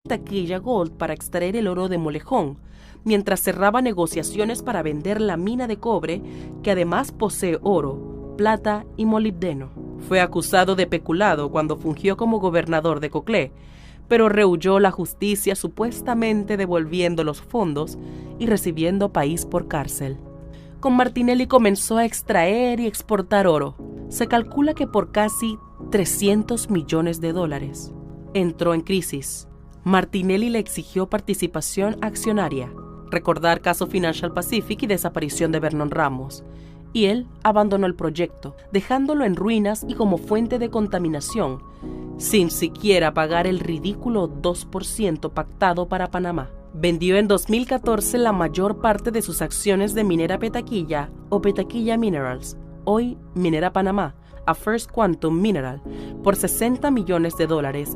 Petaquilla Gold para extraer el oro de Molejón, mientras cerraba negociaciones para vender la mina de cobre, que además posee oro, plata y molibdeno. Fue acusado de peculado cuando fungió como gobernador de Coclé, pero rehuyó la justicia supuestamente devolviendo los fondos y recibiendo país por cárcel. Con Martinelli comenzó a extraer y exportar oro. Se calcula que por casi $300 millones. Entró en crisis. Martinelli le exigió participación accionaria, recordar caso Financial Pacific y desaparición de Vernon Ramos, y él abandonó el proyecto, dejándolo en ruinas y como fuente de contaminación, sin siquiera pagar el ridículo 2% pactado para Panamá. Vendió en 2014 la mayor parte de sus acciones de Minera Petaquilla o Petaquilla Minerals, hoy Minera Panamá, a First Quantum Mineral, por $60 millones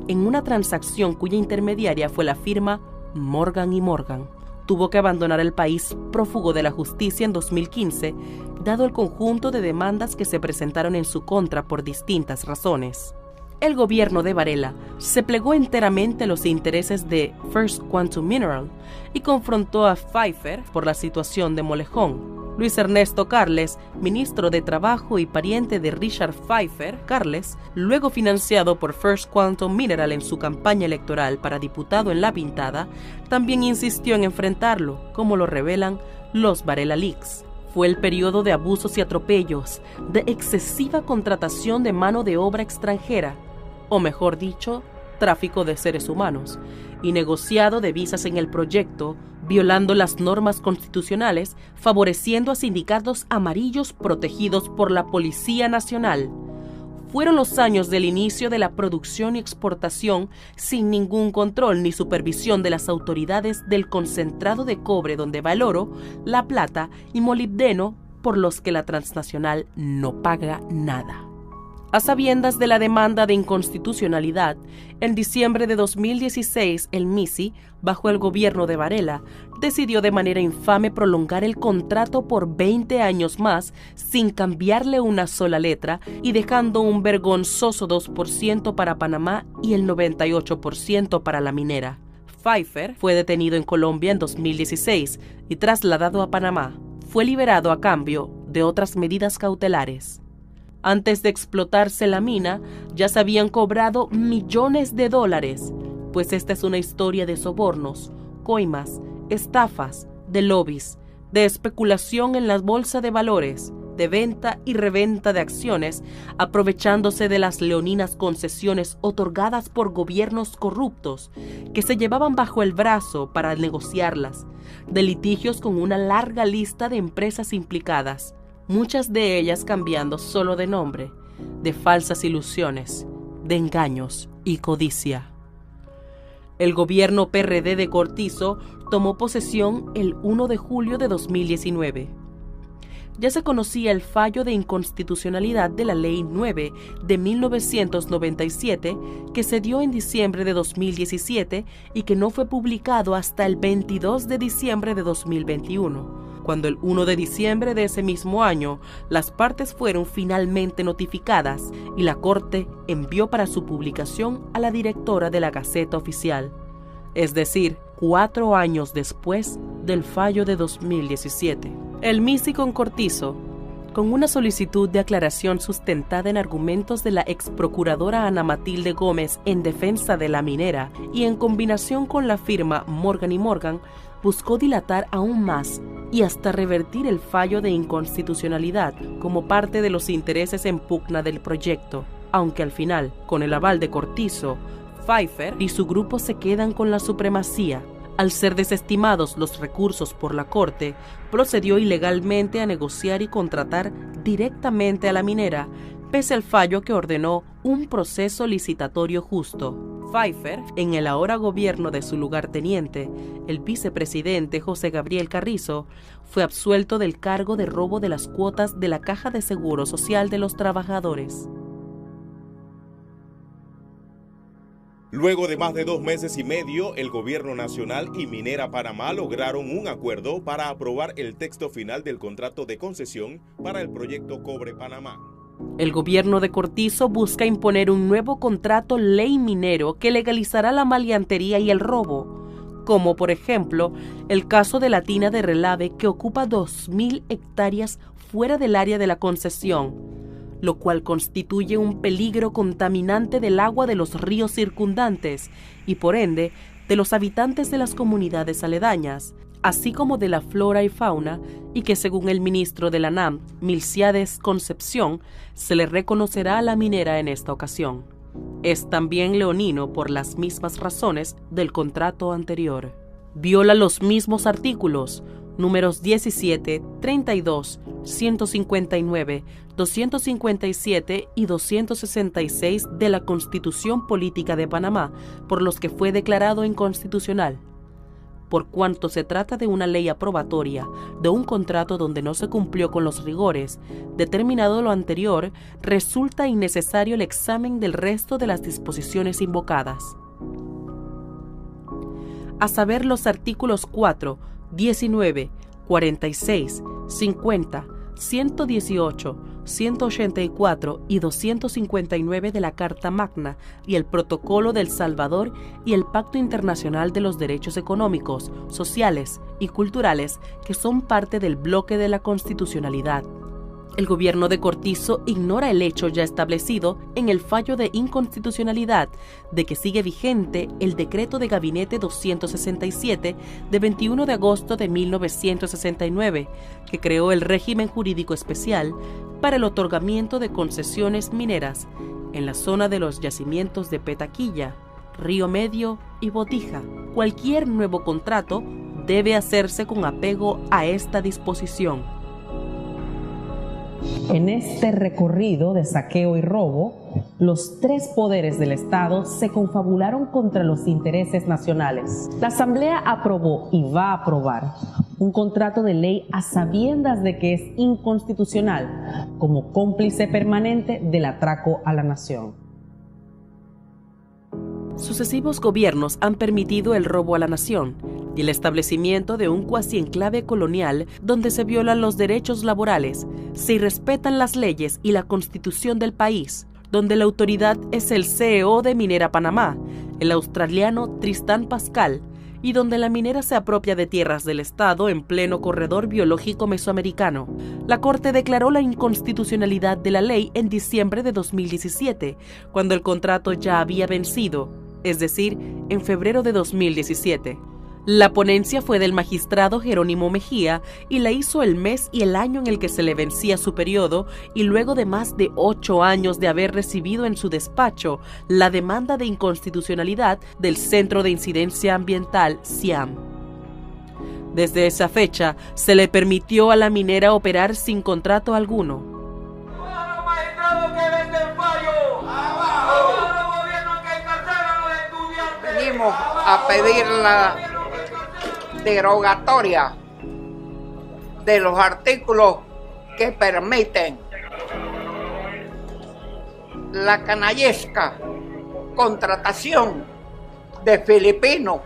en una transacción cuya intermediaria fue la firma Morgan & Morgan. Tuvo que abandonar el país prófugo de la justicia en 2015, dado el conjunto de demandas que se presentaron en su contra por distintas razones. El gobierno de Varela se plegó enteramente a los intereses de First Quantum Mineral y confrontó a Pfeiffer por la situación de Molejón. Luis Ernesto Carles, ministro de Trabajo y pariente de Richard Pfeiffer, Carles, luego financiado por First Quantum Mineral en su campaña electoral para diputado en La Pintada, también insistió en enfrentarlo, como lo revelan los Varela Leaks. Fue el periodo de abusos y atropellos, de excesiva contratación de mano de obra extranjera, o mejor dicho, tráfico de seres humanos, y negociado de visas en el proyecto, violando las normas constitucionales, favoreciendo a sindicatos amarillos protegidos por la Policía Nacional. Fueron los años del inicio de la producción y exportación sin ningún control ni supervisión de las autoridades del concentrado de cobre donde va el oro, la plata y molibdeno, por los que la transnacional no paga nada. A sabiendas de la demanda de inconstitucionalidad, en diciembre de 2016 el MISI, bajo el gobierno de Varela, decidió de manera infame prolongar el contrato por 20 años más sin cambiarle una sola letra y dejando un vergonzoso 2% para Panamá y el 98% para la minera. Pfeiffer fue detenido en Colombia en 2016 y trasladado a Panamá. Fue liberado a cambio de otras medidas cautelares. Antes de explotarse la mina, ya se habían cobrado millones de dólares, pues esta es una historia de sobornos, coimas, estafas, de lobbies, de especulación en la bolsa de valores, de venta y reventa de acciones, aprovechándose de las leoninas concesiones otorgadas por gobiernos corruptos que se llevaban bajo el brazo para negociarlas, de litigios con una larga lista de empresas implicadas, muchas de ellas cambiando solo de nombre, de falsas ilusiones, de engaños y codicia. El gobierno PRD de Cortizo tomó posesión el 1 de julio de 2019. Ya se conocía el fallo de inconstitucionalidad de la Ley 9 de 1997 que se dio en diciembre de 2017 y que no fue publicado hasta el 22 de diciembre de 2021. Cuando el 1 de diciembre de ese mismo año, las partes fueron finalmente notificadas y la Corte envió para su publicación a la directora de la Gaceta Oficial, es decir, 4 años después del fallo de 2017. El MISI con Cortizo, con una solicitud de aclaración sustentada en argumentos de la ex procuradora Ana Matilde Gómez en defensa de la minera y en combinación con la firma Morgan & Morgan, buscó dilatar aún más y hasta revertir el fallo de inconstitucionalidad como parte de los intereses en pugna del proyecto, aunque al final, con el aval de Cortizo, Pfeiffer y su grupo se quedan con la supremacía. Al ser desestimados los recursos por la Corte, procedió ilegalmente a negociar y contratar directamente a la minera, pese al fallo que ordenó un proceso licitatorio justo. Pfeiffer, en el ahora gobierno de su lugarteniente, el vicepresidente José Gabriel Carrizo, fue absuelto del cargo de robo de las cuotas de la Caja de Seguro Social de los Trabajadores. Luego de más de 2 meses y medio, el Gobierno Nacional y Minera Panamá lograron un acuerdo para aprobar el texto final del contrato de concesión para el proyecto Cobre Panamá. El gobierno de Cortizo busca imponer un nuevo contrato ley minero que legalizará la maleantería y el robo, como por ejemplo el caso de la tina de Relave, que ocupa 2.000 hectáreas fuera del área de la concesión, lo cual constituye un peligro contaminante del agua de los ríos circundantes y por ende de los habitantes de las comunidades aledañas, así como de la flora y fauna, y que según el ministro de la NAM, Milciades Concepción, se le reconocerá a la minera en esta ocasión. Es también leonino por las mismas razones del contrato anterior. Viola los mismos artículos, números 17, 32, 159, 257 y 266 de la Constitución Política de Panamá, por los que fue declarado inconstitucional. Por cuanto se trata de una ley aprobatoria de un contrato donde no se cumplió con los rigores, determinado lo anterior, resulta innecesario el examen del resto de las disposiciones invocadas. A saber, los artículos 4, 19, 46, 50, 118, 184 y 259 de la Carta Magna y el Protocolo del Salvador y el Pacto Internacional de los Derechos Económicos, Sociales y Culturales, que son parte del bloque de la constitucionalidad. El gobierno de Cortizo ignora el hecho ya establecido en el fallo de inconstitucionalidad de que sigue vigente el Decreto de Gabinete 267 de 21 de agosto de 1969, que creó el régimen jurídico especial para el otorgamiento de concesiones mineras en la zona de los yacimientos de Petaquilla, Río Medio y Botija. Cualquier nuevo contrato debe hacerse con apego a esta disposición. En este recorrido de saqueo y robo, los tres poderes del Estado se confabularon contra los intereses nacionales. La Asamblea aprobó y va a aprobar un contrato de ley a sabiendas de que es inconstitucional, como cómplice permanente del atraco a la nación. Sucesivos gobiernos han permitido el robo a la nación y el establecimiento de un cuasi enclave colonial donde se violan los derechos laborales, se irrespetan las leyes y la constitución del país, donde la autoridad es el CEO de Minera Panamá, el australiano Tristan Pascal, y donde la minera se apropia de tierras del Estado en pleno corredor biológico mesoamericano. La Corte declaró la inconstitucionalidad de la ley en diciembre de 2017, cuando el contrato ya había vencido, es decir, en febrero de 2017. La ponencia fue del magistrado Jerónimo Mejía y la hizo el mes y el año en el que se le vencía su periodo y luego de más de 8 años de haber recibido en su despacho la demanda de inconstitucionalidad del Centro de Incidencia Ambiental, CIAM. Desde esa fecha, se le permitió a la minera operar sin contrato alguno. Venimos a pedir la derogatoria de los artículos que permiten la canallesca contratación de filipinos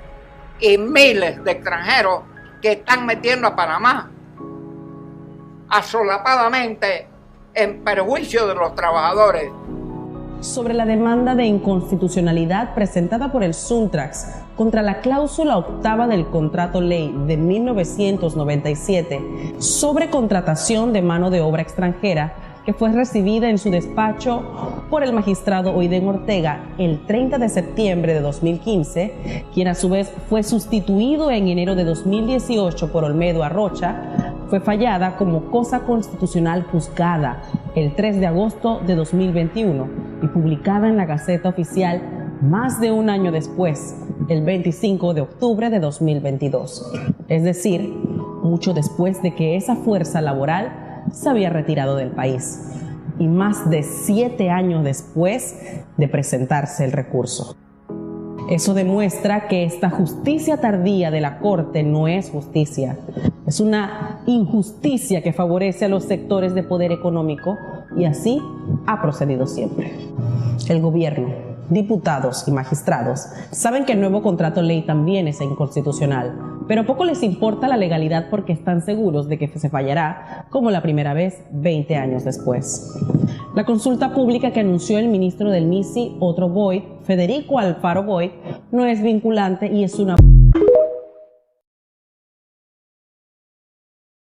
y miles de extranjeros que están metiendo a Panamá asolapadamente en perjuicio de los trabajadores. Sobre la demanda de inconstitucionalidad presentada por el Suntrax contra la cláusula octava del contrato ley de 1997 sobre contratación de mano de obra extranjera, que fue recibida en su despacho por el magistrado Oiden Ortega el 30 de septiembre de 2015, quien a su vez fue sustituido en enero de 2018 por Olmedo Arrocha, fue fallada como cosa constitucional juzgada el 3 de agosto de 2021 y publicada en la Gaceta Oficial más de un año después, el 25 de octubre de 2022. Es decir, mucho después de que esa fuerza laboral se había retirado del país y más de 7 años después de presentarse el recurso. Eso demuestra que esta justicia tardía de la Corte no es justicia. Es una injusticia que favorece a los sectores de poder económico y así ha procedido siempre. El gobierno, diputados y magistrados saben que el nuevo contrato ley también es inconstitucional, pero poco les importa la legalidad porque están seguros de que se fallará como la primera vez 20 años después. La consulta pública que anunció el ministro del MISI, Otto Boyd, Federico Alfaro Boyd, no es vinculante y es una